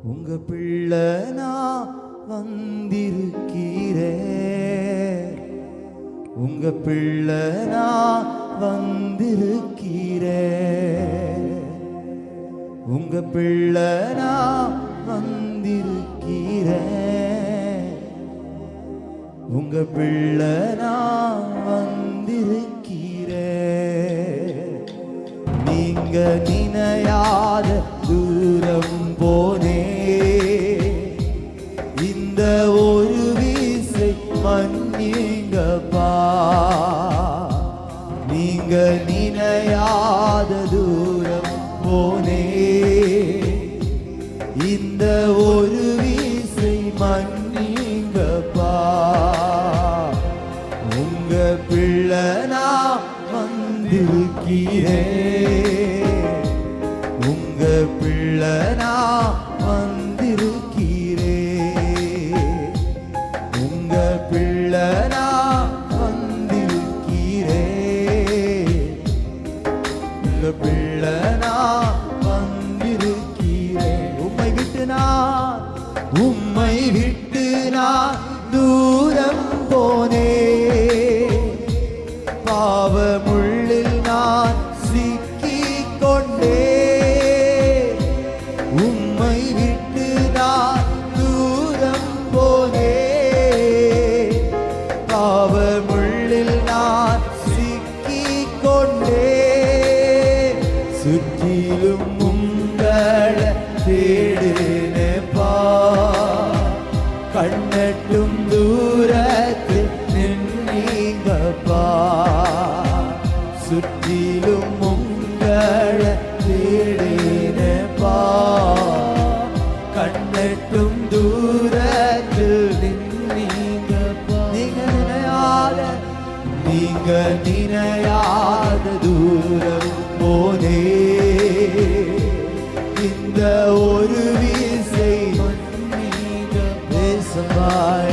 உங்க பிள்ளை நான் வந்திருக்கிறேன், உங்க பிள்ளை நான் வந்திருக்கிறேன், உங்க பிள்ளை நான் வந்திருக்கிறேன், உங்க பிள்ளை நான் வந்திருக்கிறேன். நீங்க நினையாத தூரம் போனே, இந்த ஒரு வீசை மன்னிங்கப்பா. நீங்க நினையாத தூரம் போனே, இந்த ஒரு வீசை மன்னிங்கப்பா. உங்க பிள்ளை நான் வந்திருக்கிறேன், உங்க பிள்ளை நான் வந்திருக்கிறேன், உங்க பிள்ளை நான் வந்திருக்கிறேன், உங்க பிள்ளை நான் வந்திருக்கிறேன். உம்மை விட்டு நான் தூரம் போனே, பாவமுள்ளில் நான் சிக்கிக் கொண்டே. உம்மை விட்டு நான் தூரம் போனே, பாவமுள்ளில் நான் சிக்கிக் கொண்டே. சுற்றிலும் உங்களை தேடினேப்பா, கண்ணட்டும் தூரத்தில் நின்னீங்கப்பா. சுற்றிலும் உங்களை தேடினேப்பா, கண்ணட்டும் தூரத்தில் நின்னீங்கப்பா. நீங்க நினையாத தூரம் போனே, இந்த ஒரு வீசை பேசமாய்